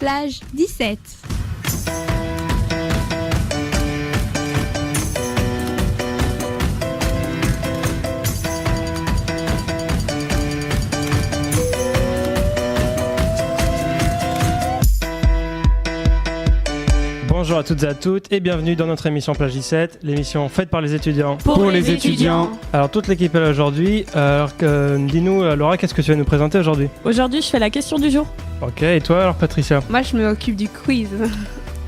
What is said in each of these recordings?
Plage 17. Bonjour à toutes et à toutes et bienvenue dans notre émission Plage 17, l'émission faite par les étudiants. Pour les étudiants. Alors toute l'équipe est là aujourd'hui. Dis-nous Laura, qu'est-ce que tu vas nous présenter aujourd'hui ? Aujourd'hui, je fais la question du jour. Ok, et toi alors Patricia ? Moi, je m'occupe du quiz.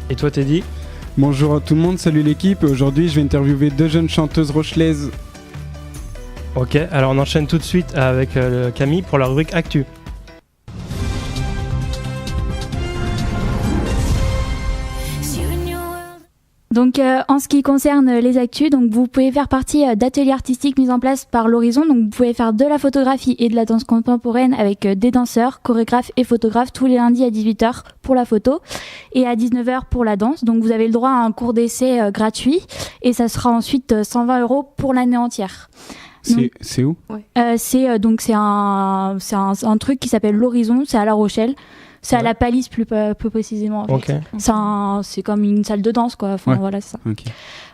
Et toi Teddy ? Bonjour à tout le monde, salut l'équipe. Aujourd'hui, je vais interviewer deux jeunes chanteuses rochelaises. Ok, alors on enchaîne tout de suite avec Camille pour la rubrique Actu. Donc en ce qui concerne les actus, donc vous pouvez faire partie d'ateliers artistiques mis en place par l'Horizon. Donc vous pouvez faire de la photographie et de la danse contemporaine avec des danseurs, chorégraphes et photographes tous les lundis à 18h pour la photo et à 19h pour la danse. Donc vous avez le droit à un cours d'essai gratuit et ça sera ensuite 120 € pour l'année entière. C'est où ? C'est un truc qui s'appelle l'Horizon, c'est à La Rochelle. C'est à la Palisse plus précisément. En fait. C'est comme une salle de danse, quoi. Enfin, voilà, c'est ça. Okay.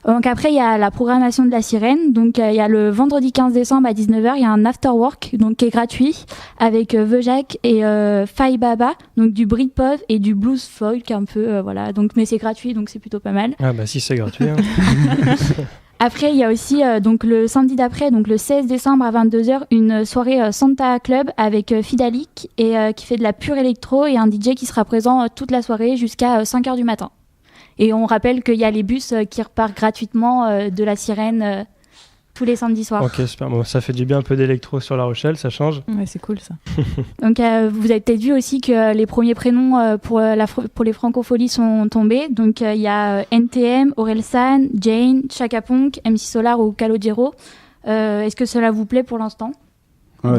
Donc après, il y a la programmation de la Sirène. Donc il y a le vendredi 15 décembre à 19h, il y a un afterwork donc qui est gratuit avec Vejac et Faye Baba, donc du Britpop et du blues folk un peu, voilà. Donc mais c'est gratuit, donc c'est plutôt pas mal. Ah bah si c'est gratuit. Hein. Après, il y a aussi donc le samedi d'après, donc le 16 décembre à 22h, une soirée Santa Club avec Fidalik et qui fait de la pure électro et un DJ qui sera présent toute la soirée jusqu'à 5h du matin. Et on rappelle qu'il y a les bus qui repartent gratuitement de la Sirène tous les samedis soirs. Ok, super. Bon, ça fait du bien un peu d'électro sur La Rochelle, ça change. Ouais, c'est cool ça. Donc vous avez peut-être vu aussi que les premiers prénoms pour les Francopholies sont tombés. Donc il y a NTM, Orelsan, Jane, Chaka Ponk, MC Solar ou Calogero. Est-ce que cela vous plaît pour l'instant ?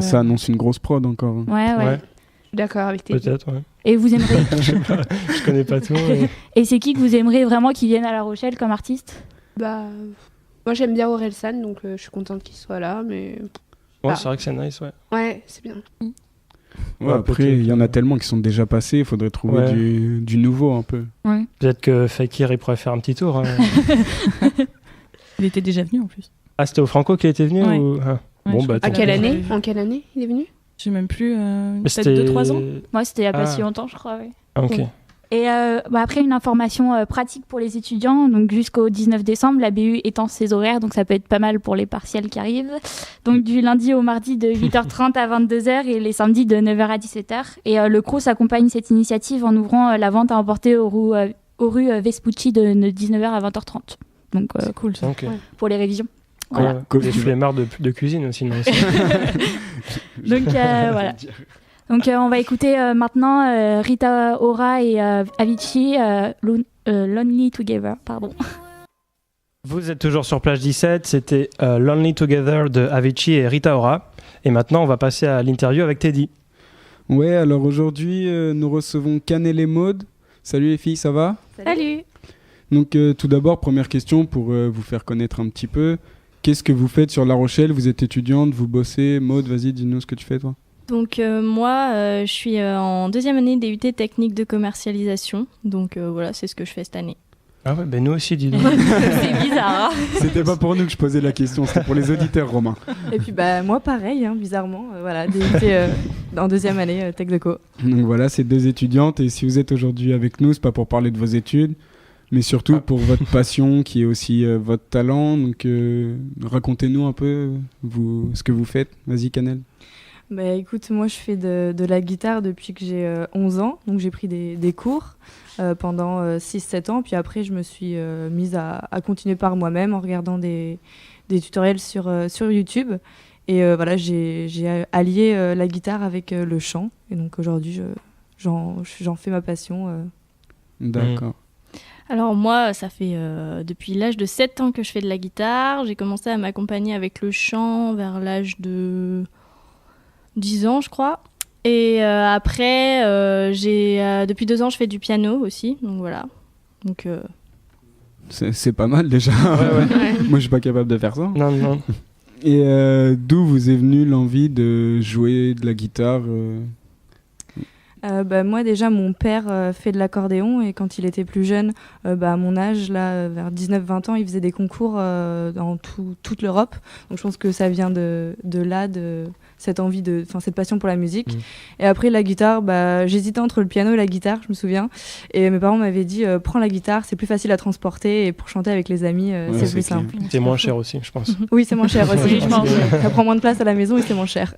Ça annonce une grosse prod encore. Ouais. Je suis d'accord avec tes. Peut-être, ouais. Et vous aimeriez Je connais pas tout. Mais... Et c'est qui que vous aimeriez vraiment qui vienne à La Rochelle comme artiste ? Moi j'aime bien Orelsan, donc je suis contente qu'il soit là, mais... Ouais, c'est vrai que c'est nice, ouais. Ouais, c'est bien. Ouais, après, il y en a tellement qui sont déjà passés, il faudrait trouver du nouveau un peu. Ouais. Peut-être que Fakir il pourrait faire un petit tour. Hein. Il était déjà venu en plus. Ah, c'était au Franco qui était venu ou... Ouais, bon, bah, En quelle année il est venu ? Je sais même plus, peut-être c'était... 2-3 ans. Moi c'était il y a pas si longtemps je crois, ouais. Ah, ok. Et après, une information pratique pour les étudiants. Donc, jusqu'au 19 décembre, la BU étend ses horaires. Donc, ça peut être pas mal pour les partiels qui arrivent. Donc, du lundi au mardi de 8h30 à 22h et les samedis de 9h à 17h. Et le CROUS accompagne cette initiative en ouvrant la vente à emporter aux rues Vespucci de 19h à 20h30. Donc, c'est cool ça. Okay. Pour les révisions. Voilà. Des flemmards de cuisine aussi, non aussi. Donc, voilà. Donc on va écouter maintenant Rita Ora et Avicii, Lonely Together, pardon. Vous êtes toujours sur Plage 17, c'était Lonely Together de Avicii et Rita Ora. Et maintenant on va passer à l'interview avec Teddy. Ouais, alors aujourd'hui nous recevons Canel et Maud. Salut les filles, ça va ? Salut. Donc tout d'abord, première question pour vous faire connaître un petit peu. Qu'est-ce que vous faites sur La Rochelle ? Vous êtes étudiante, vous bossez. Maud, vas-y, dis-nous ce que tu fais toi. Donc moi, je suis en deuxième année DUT technique de commercialisation. Donc voilà, c'est ce que je fais cette année. Ah ouais, ben nous aussi, dis donc. C'est bizarre. Hein. C'était pas pour nous que je posais la question, c'était pour les auditeurs, Romain. Et puis moi pareil, hein, bizarrement, voilà, DUT en deuxième année Tech de Co. Donc voilà, c'est deux étudiantes et si vous êtes aujourd'hui avec nous, c'est pas pour parler de vos études, mais surtout pour votre passion qui est aussi votre talent. Donc racontez-nous un peu ce que vous faites. Vas-y, Canel. Bah écoute, moi je fais de la guitare depuis que j'ai 11 ans, donc j'ai pris des cours pendant 6-7 ans, puis après je me suis mise à continuer par moi-même en regardant des tutoriels sur YouTube, et voilà, j'ai allié la guitare avec le chant, et donc aujourd'hui j'en fais ma passion. D'accord. Alors moi, ça fait depuis l'âge de 7 ans que je fais de la guitare. J'ai commencé à m'accompagner avec le chant vers l'âge de 10 ans, je crois. Et après, depuis 2 ans, je fais du piano aussi. Donc voilà. Donc, c'est pas mal déjà. Ouais. Moi, je suis pas capable de faire ça. Non. Et d'où vous est venue l'envie de jouer de la guitare Moi déjà mon père fait de l'accordéon et quand il était plus jeune, à mon âge, là, vers 19-20 ans, il faisait des concours dans toute l'Europe. Donc je pense que ça vient de là, de cette envie, cette passion pour la musique. Et après la guitare, j'hésitais entre le piano et la guitare, je me souviens. Et mes parents m'avaient dit, prends la guitare, c'est plus facile à transporter et pour chanter avec les amis, c'est plus simple. C'est moins cher aussi, je pense. Oui, c'est moins cher aussi, je pense. Ça prend moins de place à la maison et c'est moins cher.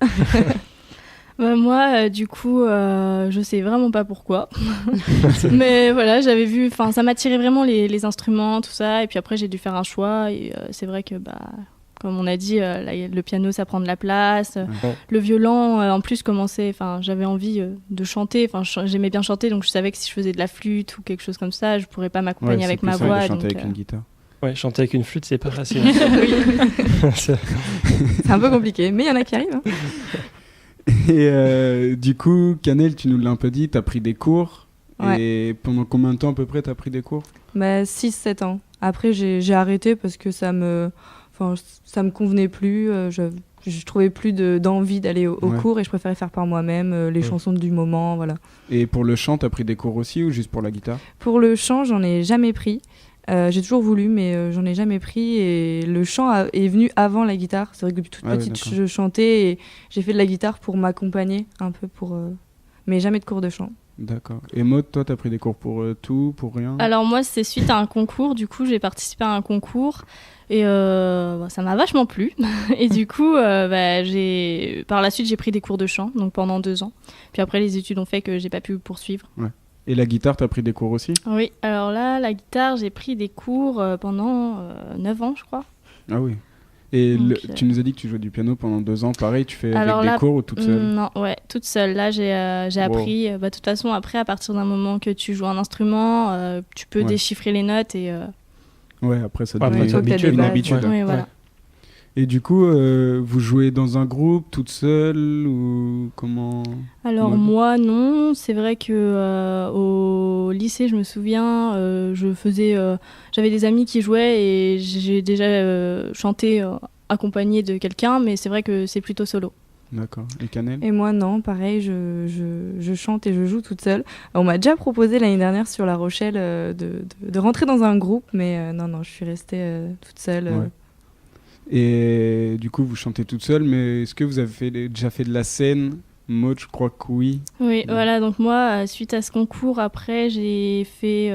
Moi, du coup, je sais vraiment pas pourquoi. Mais voilà, j'avais vu, ça m'attirait vraiment les instruments, tout ça. Et puis après, j'ai dû faire un choix. Et c'est vrai que, comme on a dit, le piano, ça prend de la place. Le violon, en plus, j'avais envie de chanter. J'aimais bien chanter, donc je savais que si je faisais de la flûte ou quelque chose comme ça, je pourrais pas m'accompagner avec ma voix. De chanter avec une guitare. Ouais, chanter avec une flûte, c'est pas facile. C'est un peu compliqué, mais il y en a qui arrivent. Et du coup, Canel, tu nous l'as un peu dit, tu as pris des cours. Ouais. Et pendant combien de temps à peu près tu as pris des cours ? 6-7 ans. Après, j'ai arrêté parce que ça me convenait plus. Je trouvais plus d'envie d'aller au cours et je préférais faire par moi-même les chansons du moment. Voilà. Et pour le chant, tu as pris des cours aussi ou juste pour la guitare ? Pour le chant, j'en ai jamais pris. J'ai toujours voulu, mais j'en ai jamais pris. Et le chant est venu avant la guitare. C'est vrai que depuis toute petite, je chantais et j'ai fait de la guitare pour m'accompagner un peu, mais jamais de cours de chant. D'accord. Et Maud, toi, t'as pris des cours pour tout, pour rien ? Alors moi, c'est suite à un concours. Du coup, j'ai participé à un concours et ça m'a vachement plu. Et du coup, par la suite, j'ai pris des cours de chant, donc pendant 2 ans. Puis après, les études ont fait que j'ai pas pu poursuivre. Ouais. Et la guitare, t'as pris des cours aussi ? Oui, alors là, la guitare, j'ai pris des cours pendant 9 ans, je crois. Ah oui. Et Donc, tu nous as dit que tu jouais du piano pendant 2 ans. Pareil, tu fais alors avec là, des cours ou toute seule ? Non, ouais, toute seule. Là, j'ai appris. De toute façon, après, à partir d'un moment que tu joues un instrument, tu peux déchiffrer les notes et... Ouais, après, ça devient une habitude. Oui, voilà. Et du coup, vous jouez dans un groupe, toute seule ou comment ? Alors moi, non. C'est vrai que au lycée, je me souviens, j'avais des amis qui jouaient et j'ai déjà chanté accompagnée de quelqu'un, mais c'est vrai que c'est plutôt solo. D'accord. Et Canel ? Et moi, non, pareil, je chante et je joue toute seule. On m'a déjà proposé l'année dernière sur La Rochelle de rentrer dans un groupe, mais non, je suis restée toute seule. Ouais. Et du coup, vous chantez toute seule, mais est-ce que vous avez déjà fait de la scène ? Maud, je crois que oui. Oui, voilà. Donc moi, suite à ce concours, après, j'ai fait...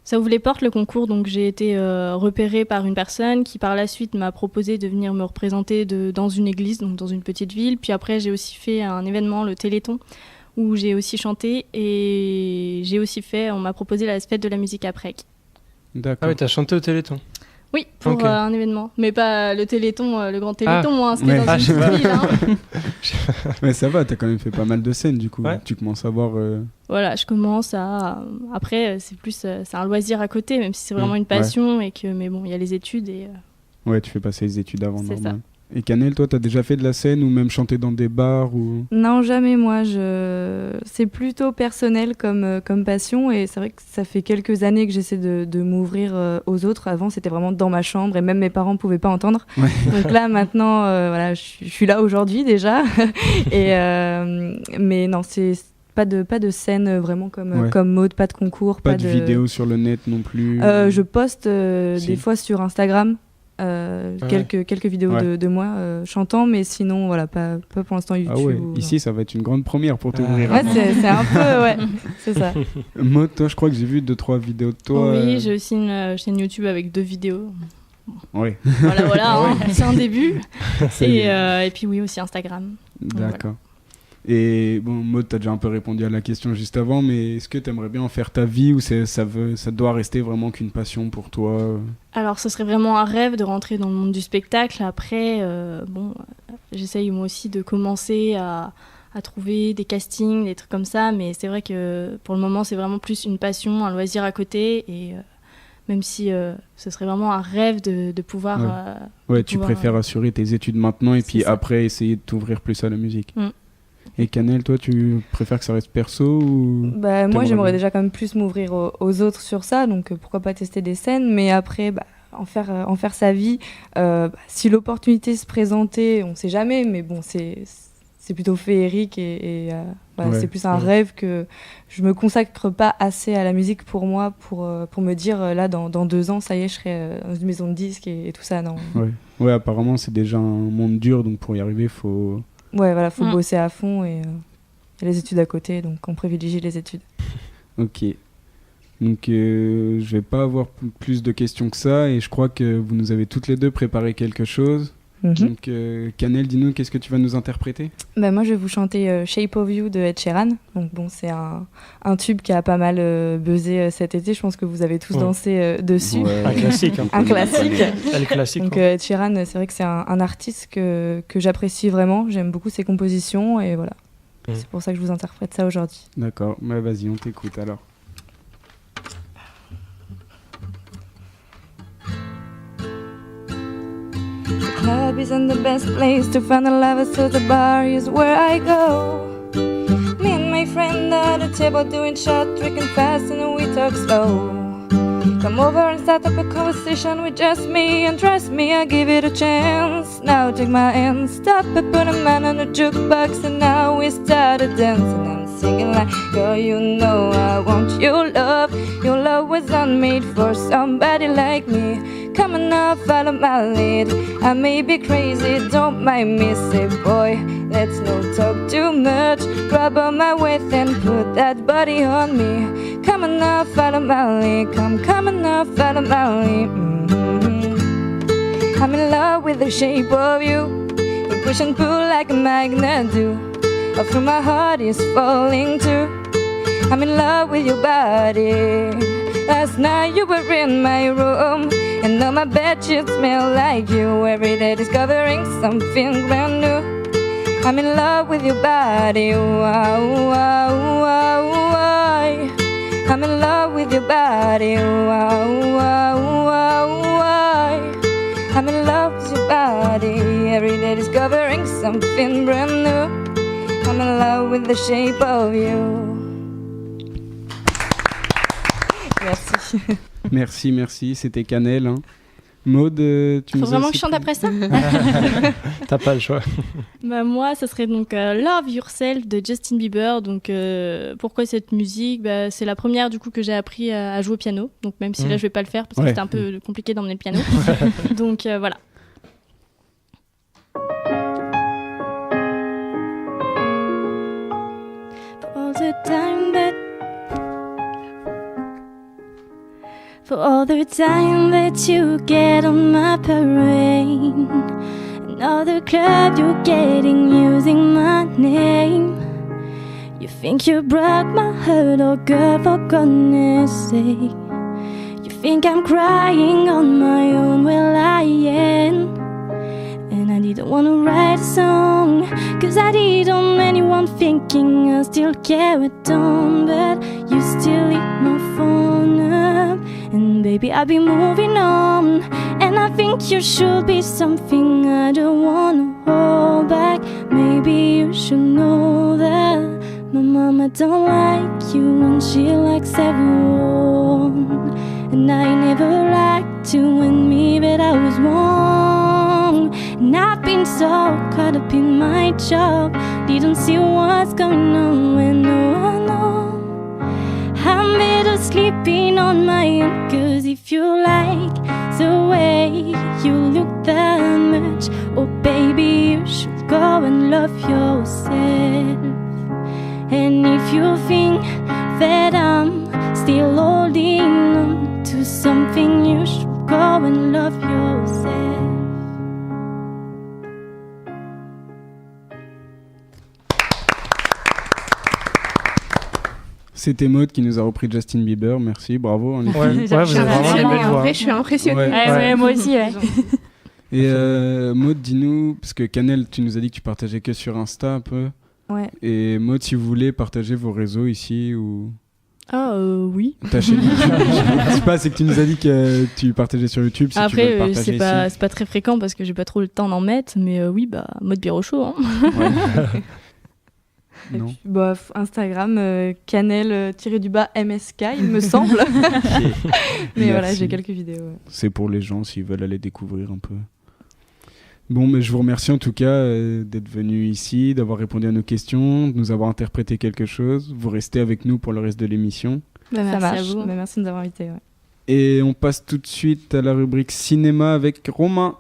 ça ouvre les portes, le concours. Donc j'ai été repérée par une personne qui, par la suite, m'a proposé de venir me représenter dans une église, donc dans une petite ville. Puis après, j'ai aussi fait un événement, le Téléthon, où j'ai aussi chanté. Et j'ai aussi on m'a proposé la fête de la musique après. D'accord. Ah oui, t'as chanté au Téléthon ? Oui, pour un événement. Mais pas le Téléthon, le grand Téléthon, c'était dans une petite ville. Mais ça va, t'as quand même fait pas mal de scènes, du coup. Ouais. Tu commences à voir... Voilà, je commence à... Après, c'est un loisir à côté, même si c'est vraiment une passion. Et que... Mais bon, il y a les études et... Ouais, tu fais passer les études avant, c'est normal. Ça. Et Canel, toi, t'as déjà fait de la scène ou même chanté dans des bars ou... Non, jamais, moi. C'est plutôt personnel comme passion et c'est vrai que ça fait quelques années que j'essaie de m'ouvrir aux autres. Avant, c'était vraiment dans ma chambre et même mes parents ne pouvaient pas entendre. Ouais. Donc là, maintenant, je suis là aujourd'hui déjà. Mais non, c'est pas de scène vraiment comme Maud, pas de concours. Pas de vidéos sur le net non plus Je poste des fois sur Instagram. Quelques vidéos de moi chantant, mais sinon voilà, pas pour l'instant YouTube. Ah ouais. Ici ça va être une grande première pour t'ouvrir. Ouais, c'est un peu c'est ça. Maud, toi je crois que j'ai vu 2-3 vidéos de toi. Oui, j'ai aussi une chaîne YouTube avec 2 vidéos. Oui. Voilà, c'est un début. Et puis oui, aussi Instagram. D'accord. Voilà. Et bon, Maud, t'as déjà un peu répondu à la question juste avant, mais est-ce que t'aimerais bien en faire ta vie ou ça doit rester vraiment qu'une passion pour toi ? Alors, ce serait vraiment un rêve de rentrer dans le monde du spectacle. Après, j'essaye moi aussi de commencer à trouver des castings, des trucs comme ça, mais c'est vrai que pour le moment, c'est vraiment plus une passion, un loisir à côté, et même si ce serait vraiment un rêve de pouvoir... tu préfères assurer tes études maintenant et puis après essayer de t'ouvrir plus à la musique. Et Canel, toi, tu préfères que ça reste perso ou... Moi, j'aimerais déjà quand même plus m'ouvrir aux autres sur ça, donc pourquoi pas tester des scènes, mais après, en faire sa vie, si l'opportunité se présentait, on sait jamais, mais bon, c'est c'est plutôt féerique et voilà, Ouais. c'est plus un rêve que je me consacre pas assez à la musique pour moi pour me dire là dans 2 ans ça y est je serai dans une maison de disques et tout ça non. Ouais, apparemment c'est déjà un monde dur, donc pour y arriver, faut... Ouais, voilà, faut Mm. bosser à fond et les études à côté, donc on privilégie les études. Ok. Donc je vais pas avoir plus de questions que ça, et je crois que vous nous avez toutes les deux préparé quelque chose. Donc Canel, dis-nous, qu'est-ce que tu vas nous interpréter? Bah, moi je vais vous chanter Shape of You de Ed Sheeran. Donc bon, c'est un tube qui a pas mal buzzé cet été, je pense que vous avez tous Ouais. dansé dessus. Ouais. Un classique. Un classique. Elle classique. Donc quoi. Ed Sheeran, c'est vrai que c'est un artiste que j'apprécie vraiment, j'aime beaucoup ses compositions et voilà. C'est pour ça que je vous interprète ça aujourd'hui. D'accord, bah vas-y, on t'écoute alors. The club isn't the best place to find a lover, so the bar is where I go. Me and my friend at the table doing shot, drinking fast, and we talk slow. Come over and start up a conversation with just me, and trust me, I'll give it a chance. Now take my hand, stop it, put a man on the jukebox, and now we started dancing. I'm singing like, girl, you know I want your love. Your love was unmade for somebody like me. Come on now, follow my lead. I may be crazy, don't mind me. Say, boy, let's not talk too much. Grab on my waist and put that body on me. Come on now, follow my lead. Come on now, follow my lead. I'm in love with the shape of you. You push and pull like a magnet do. All through my heart is falling too. I'm in love with your body. Last night you were in my room, and now my bedsheets smell like you. Every day discovering something brand new. I'm in love with your body. Wow, wow, wow, wow. I'm in love with your body. Wow, wow, wow, wow. I'm in love with your body. Every day discovering something brand new. I'm in love with the shape of you. Merci. Merci, c'était Canel. Hein. Maud, tu nous Faut as vraiment aussi que je chante pris- après ça? T'as pas le choix. Bah moi, ça serait donc Love Yourself de Justin Bieber. Donc pourquoi cette musique? Bah, c'est la première du coup que j'ai appris à jouer au piano. Donc même si là je vais pas le faire parce que Ouais. c'était un peu compliqué d'emmener le piano. Donc voilà. For all the time that you get on my parade, another club you're getting using my name. You think you broke my heart, oh girl, for goodness sake. You think I'm crying on my own, well I am. And I didn't wanna write a song, cause I didn't anyone thinking I still carried on. But you still leave my phone up, and baby I've been moving on. And I think you should be something I don't wanna hold back. Maybe you should know that my mama don't like you and she likes everyone. And I never liked you and me, but I was wrong. And I've been so caught up in my job, didn't see what's going on when no one knows. I'm better sleeping on my own, cause if you like the way you look that much, oh baby you should go and love yourself. And if you think that I'm still holding on to something, you should go and love yourself. C'était Maud qui nous a repris Justin Bieber. Merci, bravo. En effet. Ouais, vous avez vraiment des belles En voix. vrai, je suis impressionnée. Ouais. Ouais, moi aussi, ouais. Et Maud, dis-nous, parce que Canel, tu nous as dit que tu partageais que sur Insta un peu. Ouais. Et Maud, si vous voulez partager vos réseaux ici ou Ah oui. ta chaîne YouTube. Je sais pas, c'est que tu nous as dit que tu partageais sur YouTube. Si tu veux Après, le partager c'est pas très fréquent parce que j'ai pas trop le temps d'en mettre, mais oui, bah, mode Birochaud. Hein. ici. Ouais. Et Non. puis, bah, Instagram, Canel-MSK, il me semble. Mais voilà, Merci. j'ai quelques vidéos. Ouais. C'est pour les gens s'ils veulent aller découvrir un peu. Bon, mais je vous remercie en tout cas d'être venu ici, d'avoir répondu à nos questions, de nous avoir interprété quelque chose. Vous restez avec nous pour le reste de l'émission. Ça merci à marche. vous. Bah, merci de nous avoir invités. Ouais. Et on passe tout de suite à la rubrique cinéma avec Romain.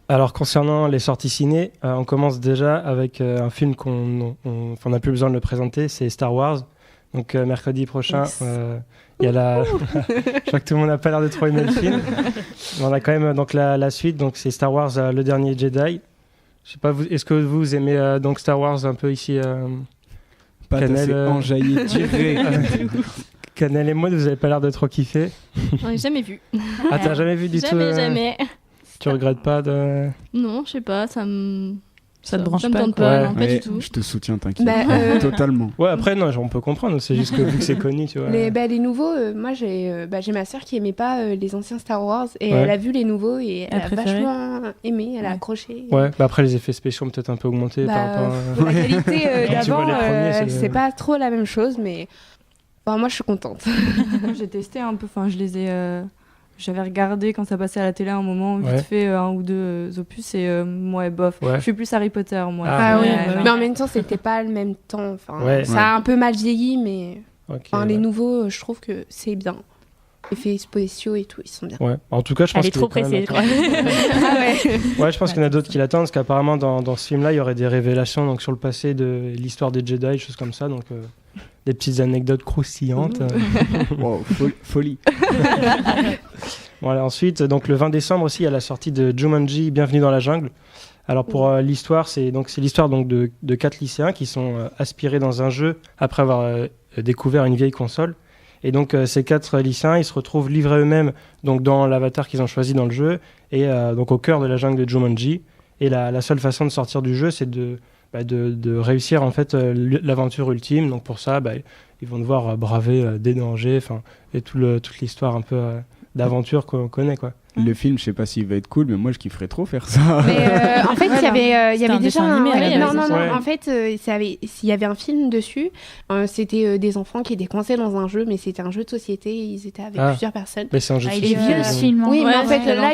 Alors concernant les sorties ciné, on commence déjà avec un film qu'on n'a plus besoin de le présenter, c'est Star Wars. Donc mercredi prochain, Yes. il y a la... Je crois que tout le monde n'a pas l'air de trop aimer le film. Mais on a quand même donc la suite, donc c'est Star Wars Le Dernier Jedi. Je sais pas, est-ce que vous aimez donc Star Wars un peu ici Pas Canel, assez enjaillé, tiré. Canel et moi, vous avez pas l'air de trop kiffer. On n'a jamais vu. Ah, t'as jamais vu du tout Jamais. Tu regrettes pas de... Non, je sais pas, ça me branche me pas, tente quoi. pas, Ouais. non, pas Ouais, du tout. je te soutiens, t'inquiète. Bah, Totalement. Ouais, après, non, on peut comprendre, c'est juste que vu que c'est connu, tu vois. les nouveaux, moi j'ai ma sœur qui aimait pas les anciens Star Wars et Ouais. elle a vu les nouveaux et elle Elle a préférait. vachement aimé, elle a Ouais. accroché. Ouais, bah après les effets spéciaux ont peut-être un peu augmenté Bah, par rapport à... La qualité Quand tu vois d'avant, les premiers, c'est- c'est pas trop la même chose, mais enfin, moi je suis contente. Moi, j'ai testé un peu, enfin je les ai... J'avais regardé quand ça passait à la télé à un moment, vite Ouais. fait un ou deux opus et moi bof. Ouais. Je suis plus Harry Potter moi. Ah, oui, ouais. mais en même temps c'était pas le même temps. Enfin, Ouais. ça a un peu mal vieilli, mais Ok, enfin, les ouais. nouveaux, je trouve que c'est bien. Effets spéciaux et tout, ils sont bien. Ouais, en tout cas, je pense Elle est qu'il trop quand même pressée, je crois. Ah ouais. Ouais, je pense qu'il y en a d'autres qui l'attendent, parce qu'apparemment, dans ce film-là, il y aurait des révélations donc, sur le passé de l'histoire des Jedi, choses comme ça, donc des petites anecdotes croustillantes. Wow, folie. Voilà, ensuite, donc, le 20 décembre aussi, il y a la sortie de Jumanji, Bienvenue dans la jungle. Alors pour l'histoire, c'est l'histoire donc de 4 lycéens qui sont aspirés dans un jeu après avoir découvert une vieille console. Et donc ces 4 lycéens, ils se retrouvent livrés eux-mêmes donc dans l'avatar qu'ils ont choisi dans le jeu et donc au cœur de la jungle de Jumanji. Et la seule façon de sortir du jeu, c'est de réussir en fait l'aventure ultime. Donc pour ça, ils vont devoir braver des dangers, et toute l'histoire un peu d'aventure qu'on connaît, quoi. Le film, je sais pas s'il va être cool, mais moi je kifferais trop faire ça. Mais en fait, il y avait C'était un déjà dessin animé à la non, base. non, Ouais. en fait, il y avait un film dessus. C'était des enfants qui étaient coincés dans un jeu, mais c'était un jeu de société. Ils étaient avec Ah. plusieurs personnes. Mais c'est un jeu de Il est société, vieux donc- ce film. Oui, mais Ouais, en fait, c'est là,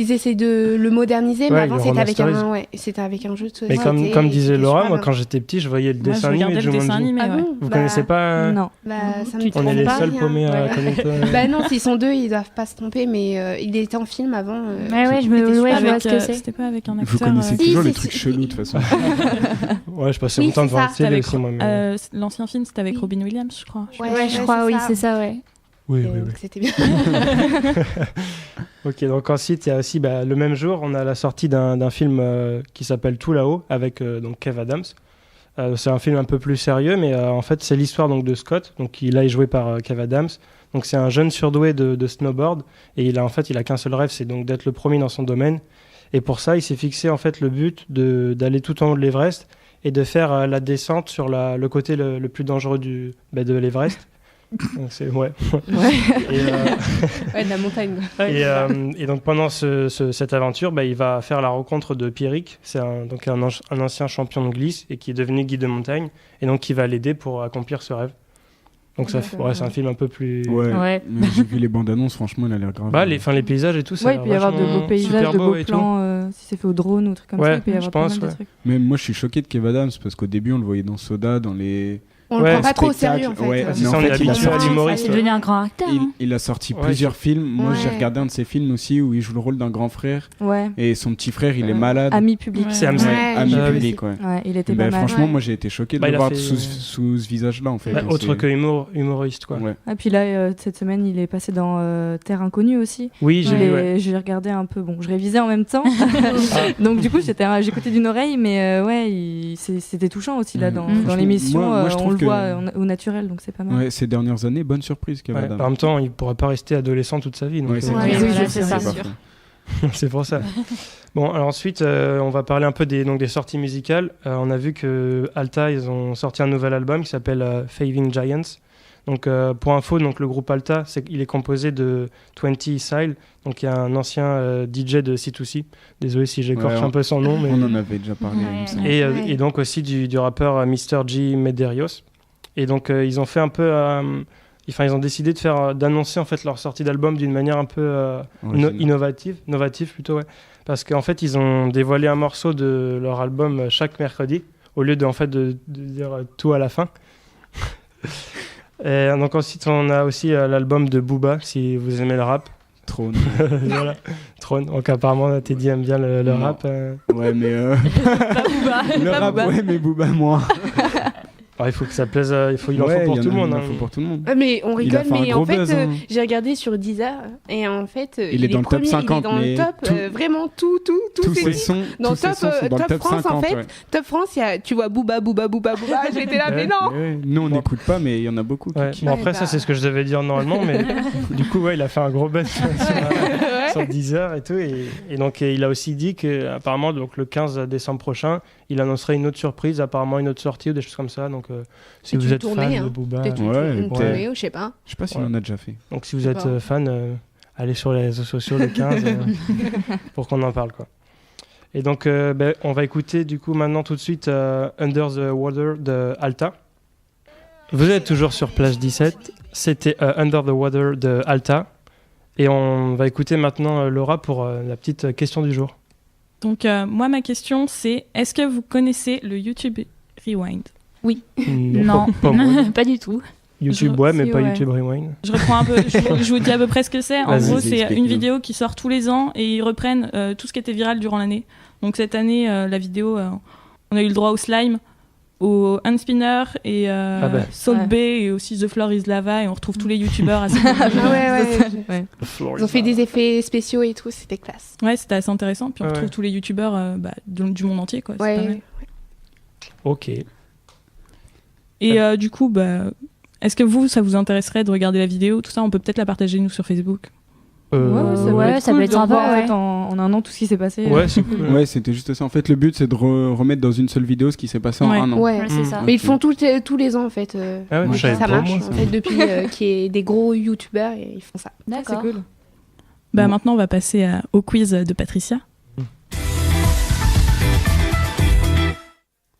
ils essaient de le moderniser, mais Ouais, avant, le c'était avec remasterise. c'était avec un jeu de Mais société. comme et disait c'était Laura, super moi bien. quand j'étais petit, je voyais le Moi, je dessin animé regardais de le dessin Jumanji. animé, Ah ouais. bon Vous Bah, connaissez pas Non. Bah, ça me Tu dit On est les pas seuls rien. paumés à Ouais. connaître. Bah non, s'ils sont deux, ils doivent pas se tromper, mais il était en film avant. Ouais, ouais, je c'était super. vois Avec, ce que c'est. C'était pas avec un Vous acteur. connaissez Si, toujours si, les si, trucs si. chelous de toute façon. Ouais, je passais Oui, mon temps c'est devant ça. la C'était télé avec aussi, moi. mais- l'ancien film, c'était avec Oui. Robin Williams, je crois. Ouais, je crois, oui, c'est ça, ouais. Oui, Donc, oui, oui. C'était bien. Ok, donc ensuite, il y a aussi le même jour, on a la sortie d'un film qui s'appelle Tout là-haut avec donc Kev Adams. C'est un film un peu plus sérieux, mais en fait, c'est l'histoire donc de Scott. Donc, il est joué par Kev Adams. Donc, c'est un jeune surdoué de snowboard et il a qu'un seul rêve, c'est donc d'être le premier dans son domaine. Et pour ça, il s'est fixé en fait le but d'aller tout en haut de l'Everest et de faire la descente sur le côté le plus dangereux de l'Everest. Donc, c'est ouais. Et, Ouais, de la montagne. et donc pendant cette aventure, il va faire la rencontre de Pierrick, c'est un ancien champion de glisse et qui est devenu guide de montagne, et donc qui va l'aider pour accomplir ce rêve. Donc c'est un film un peu plus... Ouais. Ouais. Mais j'ai vu les bandes annonces, franchement, il a l'air grave. les paysages et tout, ça Ouais, a il peut y avoir de vachement beaux paysages, super de beau beaux et tout. plans, si c'est fait au drone ou truc comme Ouais, ça, il peut y je avoir pas pense, mal de ouais. trucs. Même moi, je suis choqué de Kev Adams parce qu'au début, on le voyait dans Soda, dans les. On Ouais, le prend pas trop au spectacle, sérieux en fait. ouais, c'est mais ça, en on est fait, il a habitué à sorti- l'humoriste. C'est devenu un grand acteur. hein. Il a sorti Ouais, plusieurs films. Moi, j'ai Ouais. regardé un de ses films aussi où il joue le rôle d'un grand frère Ouais, et son petit frère, il est malade. ami public. Ouais. C'est Ouais, Hamza. ami Ouais, public, ouais. Ouais, il était Ben, pas mal. franchement, Ouais. moi, j'ai été choqué de Il le a voir fait, sous ce visage-là, en fait. Et autre c'est- que humoriste, quoi. Ouais. Ah, puis là, cette semaine, il est passé dans Terre Inconnue aussi. Oui, j'ai vu, ouais. J'ai regardé un peu. Bon, je révisais en même temps. Donc, du coup, j'écoutais d'une oreille, mais ouais, c'était touchant aussi là Mm. dans Franchement, l'émission. moi, je On trouve le que- voit au naturel, donc c'est pas mal. Ouais, ces dernières années, bonne surprise, Kev Ouais, Adams. en même temps, il pourra pas rester adolescent toute sa vie. Donc, Ouais, c'est Ouais, clair. oui, voilà, c'est ça. C'est pas faux. c'est pour ça. Bon, alors ensuite, on va parler un peu des sorties musicales. On a vu que Alta, ils ont sorti un nouvel album qui s'appelle Fading Giants. Donc pour info, donc le groupe Alta, il est composé de 20 Isle, donc il y a un ancien DJ de C2C. Désolé si j'écorche un peu son nom, mais on en avait déjà parlé. et donc aussi du rappeur Mr. G Medeiros. Et donc ils ont fait un peu, ils ont décidé d'annoncer en fait leur sortie d'album d'une manière un peu novative plutôt, ouais. Parce qu'en fait ils ont dévoilé un morceau de leur album chaque mercredi au lieu de dire tout à la fin. Et donc ensuite on a aussi l'album de Booba, si vous aimez le rap. Throne. Voilà. Throne. Donc apparemment Teddy aime bien le rap. Ouais mais le rap ouais mais Booba moi. Alors, il faut que ça plaise, il en faut pour tout le monde. Il en faut pour tout le monde. Mais on rigole, mais en fait, buzz, j'ai regardé sur Deezer et en fait, il est dans le top 50, il est dans le top, vraiment tous ses sons, dans tous ses sons sont dans le top France 50, en fait. ouais. Top France, tu vois Booba, j'étais là, mais non. Nous on n'écoute pas, mais il y en a beaucoup. Ouais. Bon après ça c'est ce que je devais dire normalement, mais du coup il a fait un gros buzz sur Deezer et tout, et donc il a aussi dit que apparemment donc le 15 décembre prochain, il annoncerait une autre surprise, apparemment une autre sortie ou des choses comme ça. Donc si vous êtes fan de Booba, une tournée, je sais pas. Je sais pas si on en a déjà fait. Donc si vous êtes fan, allez sur les réseaux sociaux le 15 pour qu'on en parle quoi. Et donc on va écouter du coup maintenant tout de suite Under the Water de Alta. Vous êtes toujours sur Plage 17. C'était Under the Water de Alta. Et on va écouter maintenant Laura pour la petite question du jour. Donc moi ma question c'est, est-ce que vous connaissez le YouTube Rewind? Oui. Non. Pas du tout. YouTube mais pas YouTube Rewind. Je reprends un peu, je vous dis à peu près ce que c'est. En gros c'est une vidéo qui sort tous les ans et ils reprennent tout ce qui était viral durant l'année. Donc cette année la vidéo, on a eu le droit au slime, au hand spinner et Salt Bay et aussi The Floor is Lava, et on retrouve tous les youtubeurs assez ouais. Ils ont fait des effets spéciaux et tout, c'était classe. Ouais, c'était assez intéressant, puis on retrouve tous les youtubeurs du monde entier quoi. Ouais. C'est pas mal. Ok. Et du coup est-ce que ça vous intéresserait de regarder la vidéo, tout ça? On peut peut-être la partager nous sur Facebook. Ça peut être sympa. En fait, en un an, tout ce qui s'est passé. Ouais, c'est cool. Ouais, c'était juste ça. En fait, le but, c'est de remettre dans une seule vidéo ce qui s'est passé en un an. Ouais, c'est ça. Mais ils font tous les ans, en fait. Ça marche, en fait, depuis qu'il y ait des gros youtubeurs, et ils font ça. D'accord. C'est cool. Maintenant, on va passer au quiz de Patricia.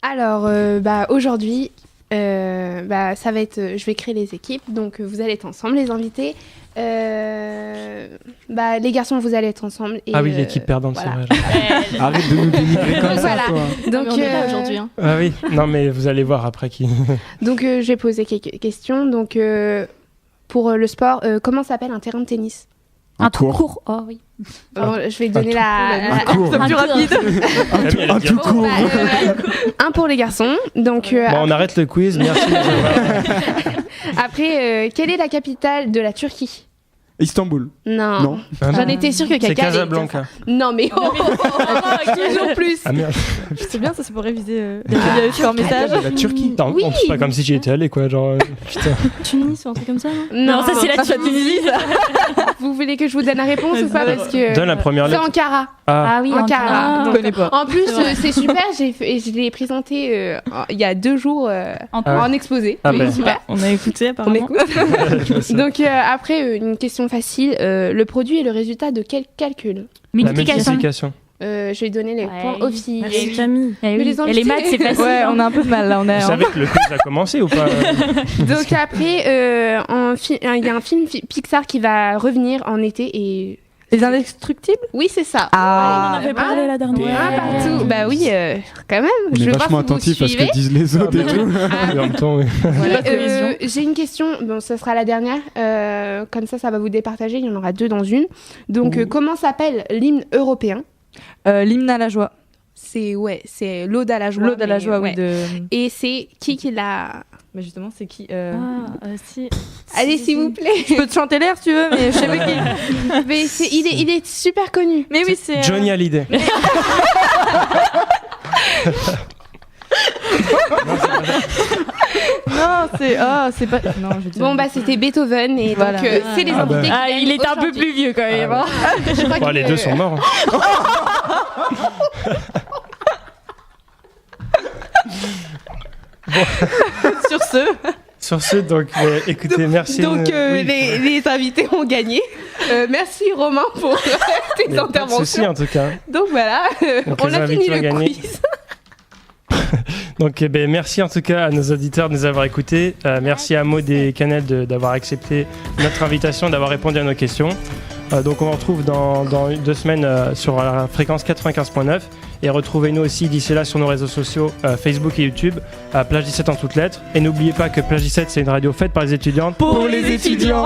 Alors, aujourd'hui, ça va être, je vais créer les équipes, donc vous allez être ensemble, les invités. Les garçons, vous allez être ensemble. Et, l'équipe perdante, voilà. c'est vrai. Arrête de nous dénigrer comme ça, toi. Donc, on est là aujourd'hui. Hein. Ah oui, non mais vous allez voir après qui. Donc, je vais poser quelques questions. Donc, pour le sport, comment s'appelle un terrain de tennis? Un trou court. Oh oui. Je vais donner la court. plus rapide. Un tout court. Un pour les garçons. Donc, on arrête le quiz, merci. Après, quelle est la capitale de la Turquie? Istanbul. Non. J'en étais sûre que quelqu'un. C'est Casablanca. Non, mais toujours plus. Ah merde. C'est bien, ça c'est pour réviser sur message. La Turquie. Oui. C'est pas comme si j'y étais allé quoi, genre putain. Tunis ou un truc comme ça, non, ça c'est la Tunisie. Vous voulez que je vous donne la réponse ou pas, parce que donne la première c'est lettre. Ankara. Ah oui, Ankara. Je connais pas. En plus, c'est super. Je l'ai présenté il y a 2 jours en exposé. Oui, super. On a écouté On apparemment. écoute. Donc après, une question facile. Le produit est le résultat de quel calcul? La multiplication. Je vais donner les points officiels. Merci Camille. Et les les maths, c'est facile. Ouais, on a un peu de mal là. Vous savez que le quiz a commencé ou pas? Donc après, il y a un film Pixar qui va revenir en été et... Les Indestructibles? Oui, c'est ça. On en avait parlé la dernière. Partout. Bah oui, quand même. On est vachement attentif à ce que disent les autres et tout. En même temps, oui. J'ai une question. Bon, ce sera la dernière. Comme ça va vous départager. Il y en aura 2 dans une. Donc, comment s'appelle l'hymne européen? L'hymne à la joie. C'est l'Aude à la joie. L'Aude à la joie, oui. Et c'est qui l'a... Mais justement, c'est qui Si. Allez, s'il vous plaît. Je peux te chanter l'air, si tu veux, mais je sais pas qui. Mais il est super connu. Mais oui, c'est... Johnny Hallyday. Non, c'est pas... Non, je Bon, c'était Beethoven et voilà. Donc c'est les invités qui gagnent il est un peu plus vieux quand même. Je crois que Les deux sont morts. Sur ce... Sur ce, donc, écoutez, merci. Donc, les invités ont gagné. Merci Romain pour tes interventions. Pas de souci, en tout cas. Donc voilà, donc, on a fini le quiz. Donc, merci en tout cas à nos auditeurs de nous avoir écoutés. Merci à Maud et Canel d'avoir accepté notre invitation, d'avoir répondu à nos questions. Donc, on vous retrouve dans 2 semaines sur la fréquence 95.9. Et retrouvez-nous aussi d'ici là sur nos réseaux sociaux Facebook et YouTube, Plage 17 en toutes lettres. Et n'oubliez pas que Plage 17, c'est une radio faite par les étudiantes pour les étudiants.